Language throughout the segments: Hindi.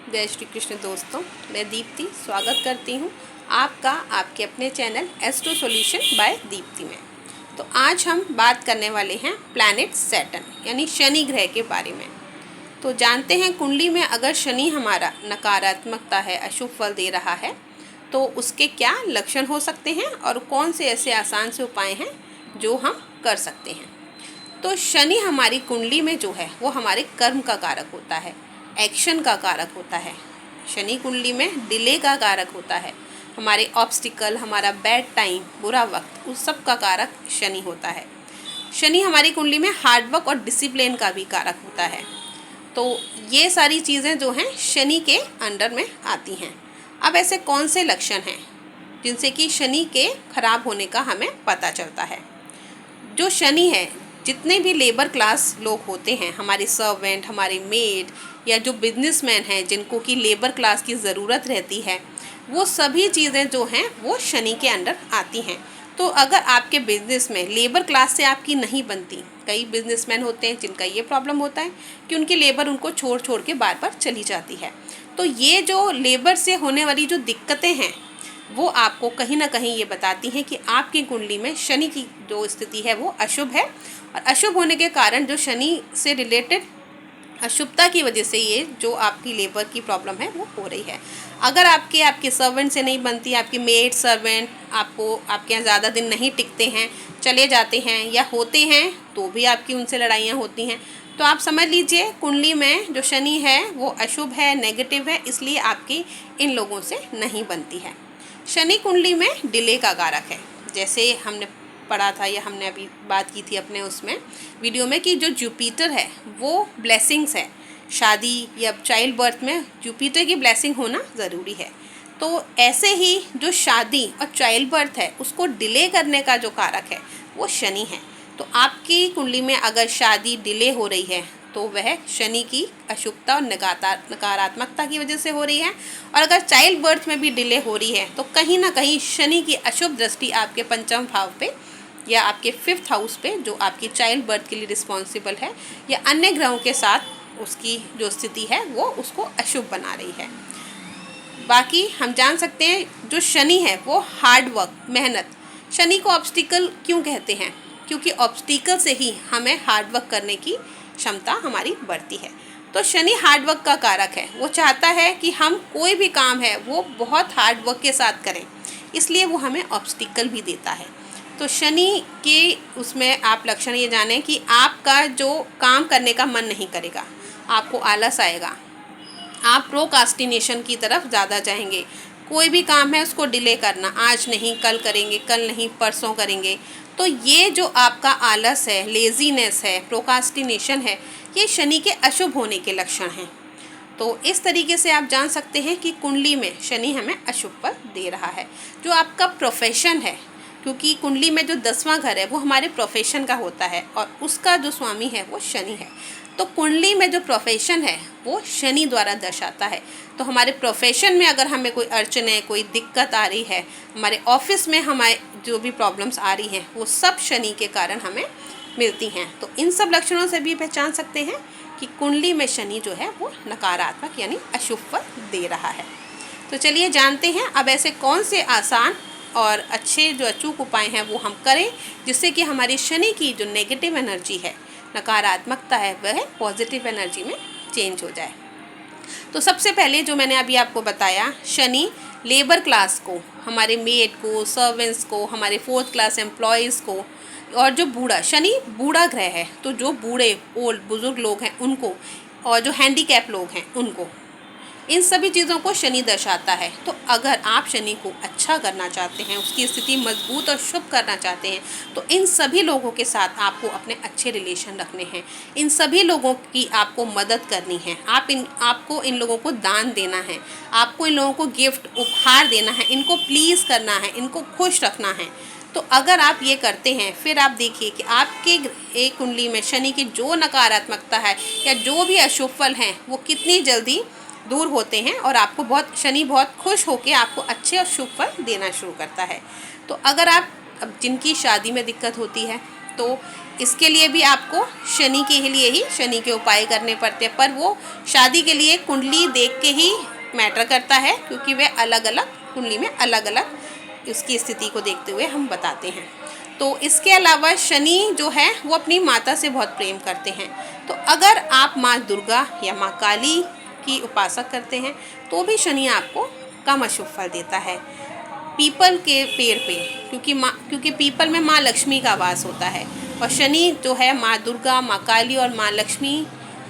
जय श्री कृष्ण दोस्तों, मैं दीप्ति स्वागत करती हूँ आपका आपके अपने channel astro solution bye Deepti में। तो आज हम बात करने वाले हैं प्लैनेट सैटर्न यानी शनि ग्रह के बारे में। तो जानते हैं कुंडली में अगर शनि हमारा नकारात्मकता है, अशुभ फल दे रहा है, तो उसके क्या लक्षण हो सकते हैं और कौन से ऐसे आसान से उपाय हैं जो हम कर सकते हैं। तो शनि हमारी कुंडली में जो है वो हमारे कर्म का कारक होता है, एक्शन का कारक होता है। शनि कुंडली में डिले का कारक होता है, हमारे ऑब्स्टिकल, हमारा बैड टाइम, बुरा वक्त, उस सब का कारक शनि होता है। शनि हमारी कुंडली में हार्डवर्क और डिसिप्लिन का भी कारक होता है। तो ये सारी चीज़ें जो हैं शनि के अंडर में आती हैं। अब ऐसे कौन से लक्षण हैं जिनसे कि शनि के खराब होने का हमें पता चलता है। जो शनि है, जितने भी लेबर क्लास लोग होते हैं, हमारे सर्वेंट, हमारे मेड या जो बिजनेसमैन हैं जिनको कि लेबर क्लास की ज़रूरत रहती है, वो सभी चीज़ें जो हैं वो शनि के अंडर आती हैं। तो अगर आपके बिजनेस में लेबर क्लास से आपकी नहीं बनती, कई बिजनेसमैन होते हैं जिनका ये प्रॉब्लम होता है कि उनकी लेबर उनको छोड़ छोड़ के बार बार चली जाती है। तो ये जो लेबर से होने वाली जो दिक्कतें हैं वो आपको कहीं ना कहीं ये बताती हैं कि आपकी कुंडली में शनि की जो स्थिति है वो अशुभ है। और अशुभ होने के कारण जो शनि से रिलेटेड अशुभता की वजह से ये जो आपकी लेबर की प्रॉब्लम है वो हो रही है। अगर आपके सर्वेंट से नहीं बनती, आपके मेड सर्वेंट आपके यहाँ ज़्यादा दिन नहीं टिकते हैं, चले जाते हैं या होते हैं तो भी आपकी उनसे लड़ाइयाँ होती हैं, तो आप समझ लीजिए कुंडली में जो शनि है वो अशुभ है, नेगेटिव है, इसलिए आपकी इन लोगों से नहीं बनती है। शनि कुंडली में डिले का कारक है, जैसे हमने पढ़ा था या हमने अभी बात की थी अपने उसमें वीडियो में कि जो जुपिटर है वो ब्लेसिंग्स है। शादी या चाइल्ड बर्थ में जुपिटर की ब्लेसिंग होना ज़रूरी है। तो ऐसे ही जो शादी और चाइल्ड बर्थ है उसको डिले करने का जो कारक है वो शनि है। तो आपकी कुंडली में अगर शादी डिले हो रही है तो वह शनि की अशुभता और नकारात्मकता की वजह से हो रही है। और अगर चाइल्ड बर्थ में भी डिले हो रही है तो कहीं ना कहीं शनि की अशुभ दृष्टि आपके पंचम भाव पे या आपके 5th हाउस पे, जो आपकी चाइल्ड बर्थ के लिए रिस्पॉन्सिबल है, या अन्य ग्रहों के साथ उसकी जो स्थिति है वो उसको अशुभ बना रही है। बाकी हम जान सकते हैं जो शनि है वो हार्ड वर्क, मेहनत। शनि को ऑब्स्टिकल क्यों कहते हैं? क्योंकि ऑब्स्टिकल से ही हमें हार्ड वर्क करने की क्षमता हमारी बढ़ती है। तो शनि हार्डवर्क का कारक है, वो चाहता है कि हम कोई भी काम है वो बहुत हार्डवर्क के साथ करें, इसलिए वो हमें ऑब्स्टिकल भी देता है। तो शनि के उसमें आप लक्षण ये जानें कि आपका जो काम करने का मन नहीं करेगा, आपको आलस आएगा, आप प्रोकास्टिनेशन की तरफ ज़्यादा जाएंगे। कोई भी काम है उसको डिले करना, आज नहीं कल करेंगे, कल नहीं परसों करेंगे। तो ये जो आपका आलस है, लेज़ीनेस है, प्रोकास्टिनेशन है, ये शनि के अशुभ होने के लक्षण हैं। तो इस तरीके से आप जान सकते हैं कि कुंडली में शनि हमें अशुभ फल दे रहा है। जो आपका प्रोफेशन है, क्योंकि कुंडली में जो 10वां घर है वो हमारे प्रोफेशन का होता है और उसका जो स्वामी है वो शनि है। तो कुंडली में जो प्रोफेशन है वो शनि द्वारा दर्शाता है। तो हमारे प्रोफेशन में अगर हमें कोई अड़चन है, कोई दिक्कत आ रही है, हमारे ऑफिस में हमारे जो भी प्रॉब्लम्स आ रही हैं वो सब शनि के कारण हमें मिलती हैं। तो इन सब लक्षणों से भी पहचान सकते हैं कि कुंडली में शनि जो है वो नकारात्मक यानी अशुभ फल दे रहा है। तो चलिए जानते हैं अब ऐसे कौन से आसान और अच्छे जो अचूक उपाय हैं वो हम करें जिससे कि हमारी शनि की जो नेगेटिव एनर्जी है, नकारात्मकता है, वह पॉजिटिव एनर्जी में चेंज हो जाए। तो सबसे पहले जो मैंने अभी आपको बताया, शनि लेबर क्लास को, हमारे मेड को, सर्वेंट्स को, हमारे 4th क्लास एम्प्लॉयज़ को, और जो बूढ़ा, शनि बूढ़ा ग्रह है तो जो बूढ़े ओल्ड बुजुर्ग लोग हैं उनको, और जो हैंडीकैप लोग हैं उनको, इन सभी चीज़ों को शनि दर्शाता है। तो अगर आप शनि को अच्छा करना चाहते हैं, उसकी स्थिति मजबूत और शुभ करना चाहते हैं, तो इन सभी लोगों के साथ आपको अपने अच्छे रिलेशन रखने हैं। इन सभी लोगों की आपको मदद करनी है। आपको इन लोगों को दान देना है, आपको इन लोगों को गिफ्ट उपहार देना है, इनको प्लीज़ करना है, इनको खुश रखना है। तो अगर आप ये करते हैं, फिर आप देखिए कि आपके एक कुंडली में शनि की जो नकारात्मकता है या जो भी अशुभ फल हैं वो कितनी जल्दी दूर होते हैं और आपको शनि बहुत खुश होकर आपको अच्छे और शुभ फल देना शुरू करता है। तो अगर आप, अब जिनकी शादी में दिक्कत होती है, तो इसके लिए भी आपको शनि के लिए ही शनि के उपाय करने पड़ते हैं, पर वो शादी के लिए कुंडली देख के ही मैटर करता है, क्योंकि वे अलग अलग कुंडली में अलग अलग उसकी स्थिति को देखते हुए हम बताते हैं। तो इसके अलावा शनि जो है वो अपनी माता से बहुत प्रेम करते हैं। तो अगर आप माँ दुर्गा या माँ काली की उपासक करते हैं तो भी शनि आपको कम अशुभ फल देता है। पीपल के पेड़ पे, क्योंकि पीपल में माँ लक्ष्मी का वास होता है, और शनि जो है माँ दुर्गा, माँ काली और माँ लक्ष्मी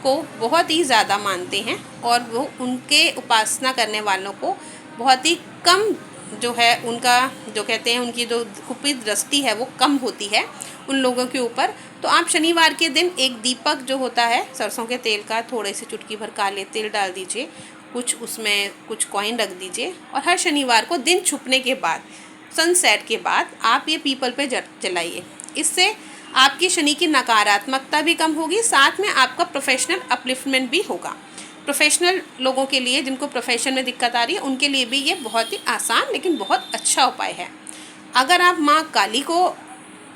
को बहुत ही ज़्यादा मानते हैं, और वो उनके उपासना करने वालों को बहुत ही कम जो है उनका जो कहते हैं उनकी जो खुपी दृष्टि है वो कम होती है उन लोगों के ऊपर। तो आप शनिवार के दिन एक दीपक जो होता है सरसों के तेल का, थोड़े से चुटकी भर काले तिल डाल दीजिए, कुछ उसमें कुछ कॉइन रख दीजिए, और हर शनिवार को दिन छुपने के बाद, सनसेट के बाद आप ये पीपल पे जलाइए। इससे आपकी शनि की नकारात्मकता भी कम होगी, साथ में आपका प्रोफेशनल अपलिफ्टमेंट भी होगा। प्रोफेशनल लोगों के लिए, जिनको प्रोफेशन में दिक्कत आ रही है, उनके लिए भी ये बहुत ही आसान लेकिन बहुत अच्छा उपाय है। अगर आप माँ काली को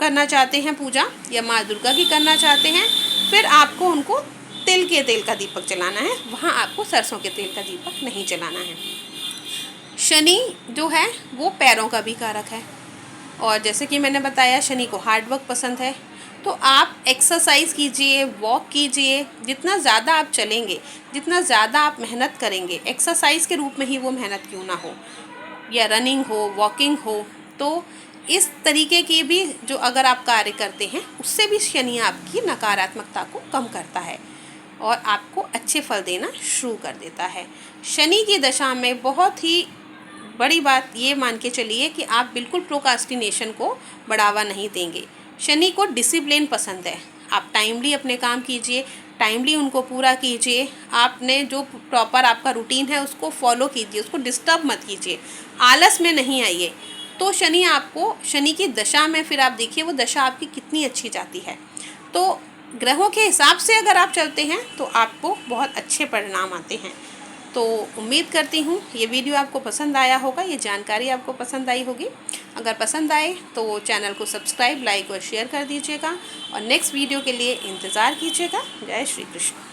करना चाहते हैं पूजा, या माँ दुर्गा की करना चाहते हैं, फिर आपको उनको तिल के तेल का दीपक जलाना है, वहाँ आपको सरसों के तेल का दीपक नहीं जलाना है। शनि जो है वो पैरों का भी कारक है, और जैसे कि मैंने बताया शनि को हार्ड वर्क पसंद है। तो आप एक्सरसाइज कीजिए, वॉक कीजिए, जितना ज़्यादा आप चलेंगे, जितना ज़्यादा आप मेहनत करेंगे, एक्सरसाइज के रूप में ही वो मेहनत क्यों ना हो, या रनिंग हो, वॉकिंग हो, तो इस तरीके की भी जो अगर आप कार्य करते हैं उससे भी शनि आपकी नकारात्मकता को कम करता है और आपको अच्छे फल देना शुरू कर देता है। शनि की दशा में बहुत ही बड़ी बात ये मान के चलिए कि आप बिल्कुल प्रोक्रास्टिनेशन को बढ़ावा नहीं देंगे। शनि को डिसिप्लिन पसंद है। आप टाइमली अपने काम कीजिए, टाइमली उनको पूरा कीजिए, आपने जो प्रॉपर आपका रूटीन है उसको फॉलो कीजिए, उसको डिस्टर्ब मत कीजिए, आलस में नहीं आइए। तो शनि आपको, शनि की दशा में फिर आप देखिए वो दशा आपकी कितनी अच्छी जाती है। तो ग्रहों के हिसाब से अगर आप चलते हैं तो आपको बहुत अच्छे परिणाम आते हैं। तो उम्मीद करती हूँ ये वीडियो आपको पसंद आया होगा, ये जानकारी आपको पसंद आई होगी। अगर पसंद आए तो चैनल को सब्सक्राइब, लाइक और शेयर कर दीजिएगा, और नेक्स्ट वीडियो के लिए इंतज़ार कीजिएगा। जय श्री कृष्ण।